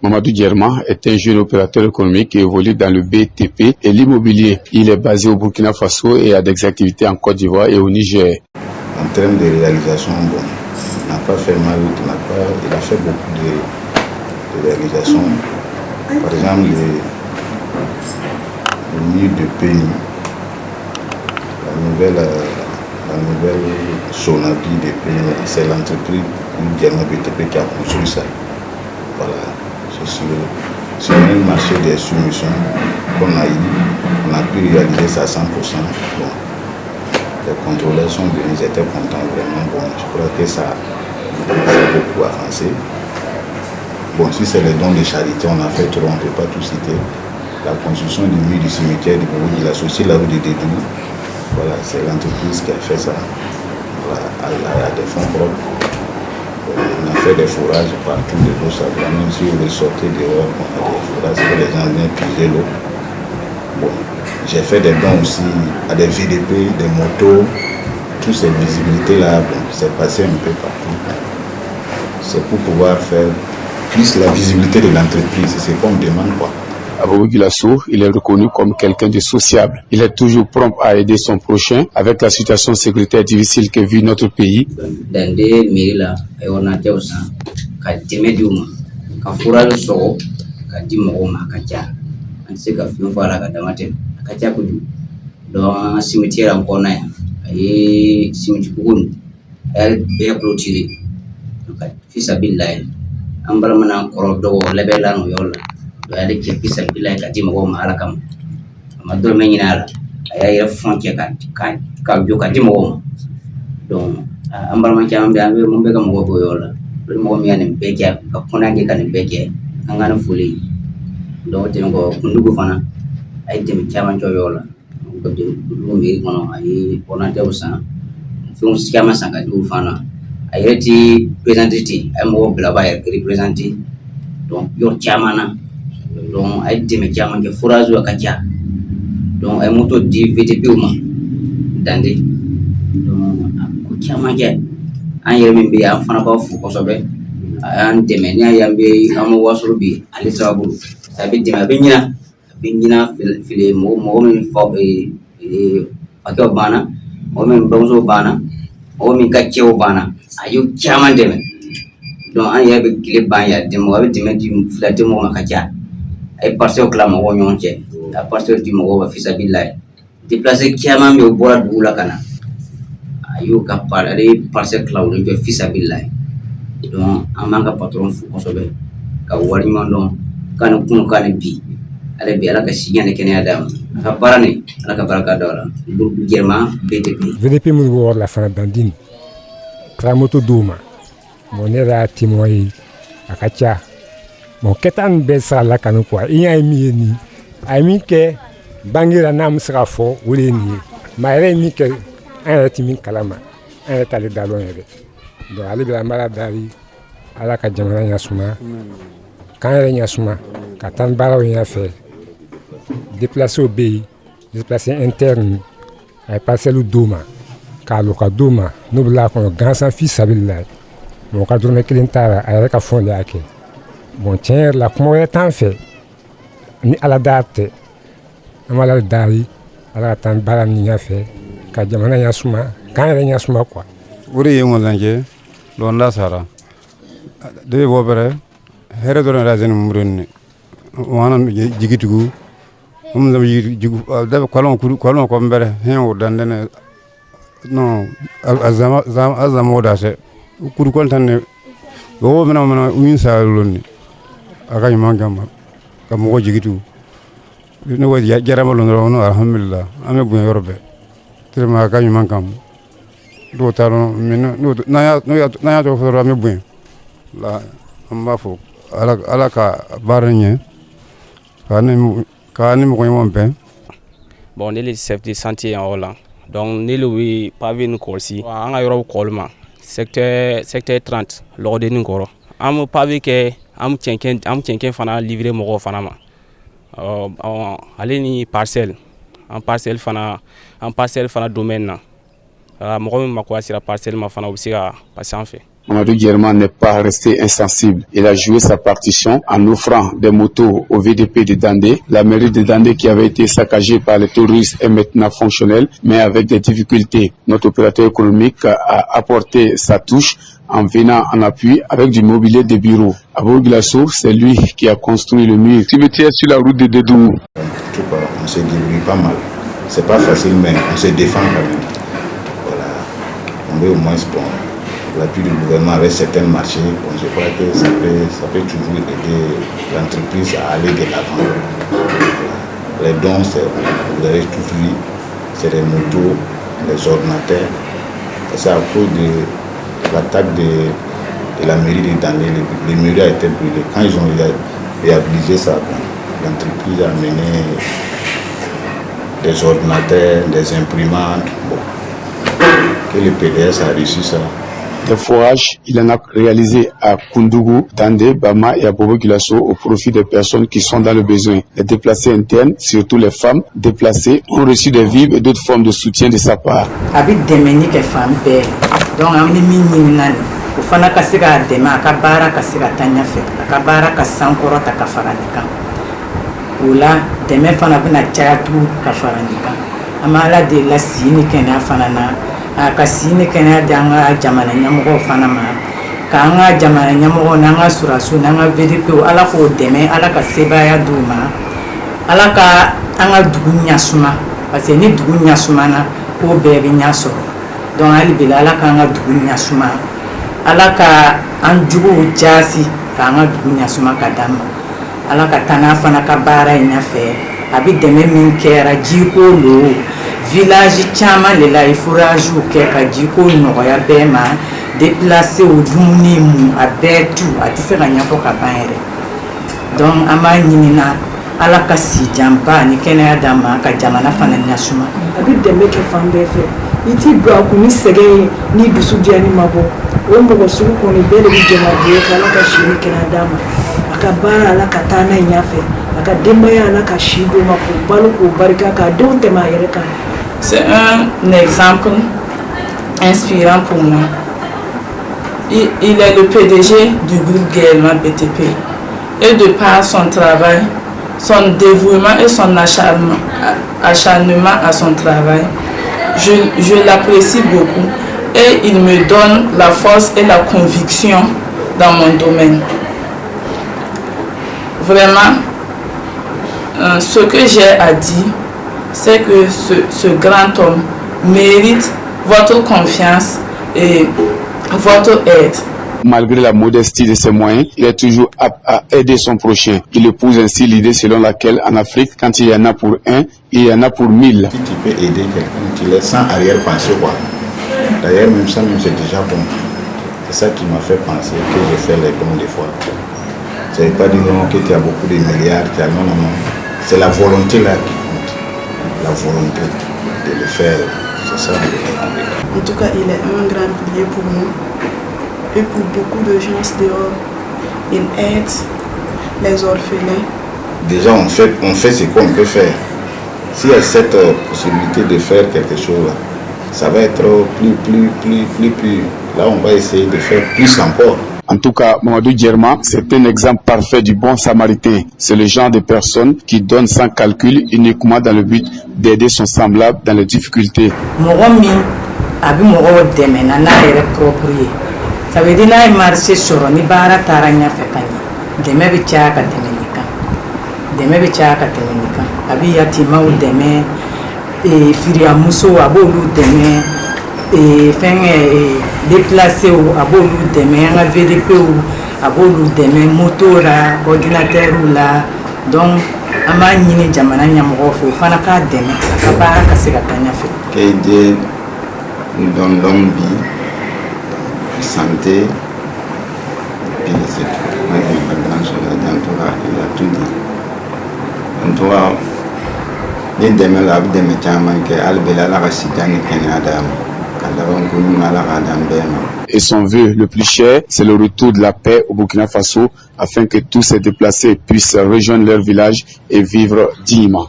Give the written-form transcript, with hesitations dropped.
Mamadou Djerma est un jeune opérateur économique qui évolue dans le BTP et l'immobilier. Il est basé au Burkina Faso et a des activités en Côte d'Ivoire et au Niger. En termes de réalisation, bon, il n'a pas fait mal, il a fait beaucoup de réalisations. Par exemple, le mur de Péni, la nouvelle Sonabi de Péni, c'est l'entreprise Djerma BTP qui a construit ça. Voilà, c'est un marché des soumissions qu'on a eu, on a pu réaliser ça à 100%. Bon, les contrôleurs sont venus, ils étaient contents vraiment. Bon, je crois que ça a beaucoup avancé. Bon, si c'est les dons de charité, on a fait trop, on ne peut pas tout citer. La construction du mur du cimetière de Bourg, il a associé la rue de Dédou. Voilà, c'est l'entreprise qui a fait ça. Voilà, elle a des fonds propres. On a fait des fourrages partout de l'eau, ça même si vous sortez dehors, on a des fourrages que les gens viennent puiser l'eau. Bon, j'ai fait des dons aussi à des VDP, des motos, toutes ces visibilités-là, bon, c'est passé un peu partout. C'est pour pouvoir faire plus la visibilité de l'entreprise, c'est ce qu'on me demande quoi. Abou Gilasso, il est reconnu comme quelqu'un de sociable. Il est toujours prompt à aider son prochain avec la situation sécuritaire difficile que vit notre pays. ale ke pisa bila ka di mo ma ala kam ma do me nyina ya ya fon ke ka jo ka di mo don ambar ma ke ambe ambe mo be ka mo go yola do mo mi anen be ke ka kona ke kan be ke an ga na fuli do te ngo kundugo fana ay dem chama jo yola ko de do mi kono ay ona te usa fon skama sanga du fana ay reti presentity ay mo bla ba ya representer donc yo chama na donc ay deme caman kɛ forage ka ca donc ay moto di VTP ma dande donc ko caman kɛ an yɛrɛ min bɛ an fana b'a fo kosɛbɛ an dɛmɛ ni an bɛ an ma wasoro bi ale sababu a bɛ dɛmɛ a bɛ ɲina fili mɔgɔ min fa fakɛw banna mɔgɔ min bamuso banna mɔgɔ min ka cɛw banna a y'o caman dɛmɛ donc an yɛrɛ bɛ tile ban ya dɛmɛ a bɛ dɛmɛ di fila tɛ mɔgɔ ma ka ca ay parcelle kala mo ɲɔgɔn cɛ a parcelle di mɔgɔw ba fisabilillah déplacer caman bɛ bɔra dugu la kana a y'o ka parcelle kala o jɔ fisabilillah donc an b'an ka patron fo kosɛbɛ ka wari ɲuman dɔn k'ani kunu k'ani bi ale bi ala ka si ɲɛ ni kɛnɛya d'a ma a ka baara ni ala ka barika da o la Djerma BTP VDP minnu bɛ wɔri la fana dandini kɛra moto d'u ma bon ne yɛrɛ y'a témoin ye a ka ca bon ketan bɛ se ka lakanu quoi i y'a ye min ye nin a ye min kɛ bangera n'a bɛ se ka fɔ o de ye nin ye mais a yɛrɛ ye min kɛ an yɛrɛ tɛ min kalama an yɛrɛ t'ale da dɔn yɛrɛ donc ale bɛ an b'a dari ala ka jamana ɲasuma k'an yɛrɛ ɲasuma ka taa ni baaraw ɲɛfɛ déplacer bɛ yen déplacer interne a ye parcelle d'u ma k'a lo ka d'u ma n'u bɛ l'a kɔnɔ gansan fi sabilila bon ka dɔrɔmɛ kelen taara a yɛrɛ ka fɔn de y'a kɛ. Bon tiɲɛ yɛrɛ la kuma wɛrɛ t'an fɛ ni ala da tɛ an b'ala dari ala ka taa ni baara nin ɲɛfɛ ka jamana ɲasuma k'an yɛrɛ ɲasuma quoi. O de ye n lajɛ lɔnda sara de bɛ bɔ bɛrɛ hɛrɛ dɔrɔn yɛrɛ zɛni muruni wana jigitugu mun da jigu da kwalon ko mbere hen o dandene no azama da se kuru kontanne go mena uyin sa lonni aka ɲuman ka mɔgɔ jigitu ne ko jarama lon no alhamdulillah an bɛ bonya yɔrɔ bɛɛ tellement aka ɲuman kan dɔw t'a dɔn n'an y'a tɔgɔ fɔ an bɛ bonya la an b'a fɔ ala ka baara ɲɛ k'a ni mɔgɔ ɲɔgɔn bɛn. Bon ne le chef de santé en Hollande donc ne le wi pavé ni kɔlɔsi an ka yɔrɔ kɔli ma secteur 30 lɔgɔden ni kɔrɔ an bɛ pavé kɛ an cɛncɛn fana livrer mɔgɔw fana ma ale ni parcelle fana domaine na mɔgɔ min mako sera parcelle ma fana u bɛ se ka passer an fɛ. Mamadou Guerma n'est pas resté insensible. Il a joué sa partition en offrant des motos au VDP de Dandé. La mairie de Dandé qui avait été saccagée par les terroristes est maintenant fonctionnelle, mais avec des difficultés. Notre opérateur économique a apporté sa touche en venant en appui avec du mobilier de bureau. À Bourg-Glasso, c'est lui qui a construit le mur cimetière sur la route de Dédou. On se débrouille pas mal. C'est pas facile, mais on se défend quand même. Voilà. On veut au moins l'appui du gouvernement avec certains marchés. Bon, je crois que ça peut toujours aider l'entreprise à aller de l'avant. Voilà. Les dons, vous avez tout vu, c'est les motos, les ordinateurs. Et c'est à cause de l'attaque de la mairie de Dandé. Les mairies ont été brûlées. Quand ils ont réhabilité ça, l'entreprise a mené des ordinateurs, des imprimantes. Bon. Que le PDS a réussi ça. Des forages, il en a réalisé à Koundougou, Dandé, Bama et à Bobo-Glasso au profit des personnes qui sont dans le besoin. Les déplacés internes, surtout les femmes déplacées, ont reçu des vivres et d'autres formes de soutien de sa part. Avec des méniques et femmes, donc on est mini. O fana ka se ka dɛmɛ a ka baara ka se ka taa ɲɛfɛ a ka baara ka sankɔrɔ ta ka fara nin kan o la dɛmɛ fana bɛna caya tugun ka fara nin kan an bɛ ala deli la si ni kɛnɛya fana na a ka si ni kɛnɛya di an ka jamana ɲɛmɔgɔw fana ma k'an ka jamana ɲɛmɔgɔw n'an ka surasiw n'an ka VDPw ala k'o dɛmɛ ala ka sebaaya d'u ma ala ka an ka dugu ɲasuma parce que ni dugu ɲasumana ko bɛɛ bɛ ɲa sɔrɔ donc hali bi ala k'an ka dugu ɲasuma ala ka an juguw jaasi k'an ka dugu ɲasuma ka d'an ma ala ka taa n'a fana ka baara ye ɲɛfɛ a bɛ dɛmɛ min kɛra jiko lo village caman de la ye foragew kɛ ka jiko nɔgɔya bɛɛ ma déplacé o dumuni mu a bɛɛ tu a tɛ se ka ɲɛfɔ ka ban yɛrɛ donc an b'a ɲinina ala ka sijanba ni kɛnɛya d'an ma ka jamana fana ɲasuma a bɛ dɛmɛ kɛ fan bɛɛ fɛ i t'i don a kun ni sɛgɛn ye ni dusu diyani ma bɔ o mɔgɔ sugu kɔni bɛɛ de bɛ jɛn a bolo k'ala ka si ni kɛnɛya d'a ma a ka baara ala ka taa n'a ye ɲɛfɛ a ka denbaya ala ka si d'o ma k'o balo k'o barika k'a denw tɛmɛ a yɛrɛ kan. C'est un exemple inspirant pour moi. Il est le PDG du groupe Guerma BTP et de par son travail, son dévouement et son acharnement à son travail, je l'apprécie beaucoup et il me donne la force et la conviction dans mon domaine. Vraiment, ce que j'ai à dire, c'est que ce grand homme mérite votre confiance et votre aide. Malgré la modestie de ses moyens, il est toujours apte à aider son prochain. Il épouse ainsi l'idée selon laquelle en Afrique, quand il y en a pour un, il y en a pour 1000. Si tu peux aider quelqu'un, tu laisses sans arrière-pensée quoi. D'ailleurs, même ça, même c'est déjà bon. C'est ça qui m'a fait penser que je fais les dons des fois. Ça ne veut pas dire non, que tu as beaucoup de milliards, non, non, non. C'est la volonté là qui compte. La volonté de le faire, c'est ça. En tout cas, il est un grand pilier pour nous et pour beaucoup de gens dehors. Il aide les orphelins. Déjà, on fait ce qu'on peut faire. S'il y a cette possibilité de faire quelque chose, ça va être plus. Là, on va essayer de faire plus encore. En tout cas, Mamadou Guerma, c'est un exemple parfait du bon samaritain. C'est le genre de personne qui donne sans calcul uniquement dans le but d'aider son semblable dans les difficultés. Ça veut dire que marché sur ni bara taranya fekani. Deme bi chaka temenika. Deme bi chaka temenika. Abi yatima u deme e firia muso abolu deme e fenge déplacé ou abolu deme nga VDP ou abolu deme motora ordinateur ou la donc ama nyine jamana nyamogo fo fana ka deme ka bara ka se ka tanya fe. Que Dieu nous donne longue vie, santé, et puis c'est tout. Moi, il n'y a pas grand chose à dire, il a tout dit. En tout cas, les démêlés avec des métiers qui albela la racine Canada. Et son vœu le plus cher, c'est le retour de la paix au Burkina Faso afin que tous ces déplacés puissent rejoindre leur village et vivre dignement.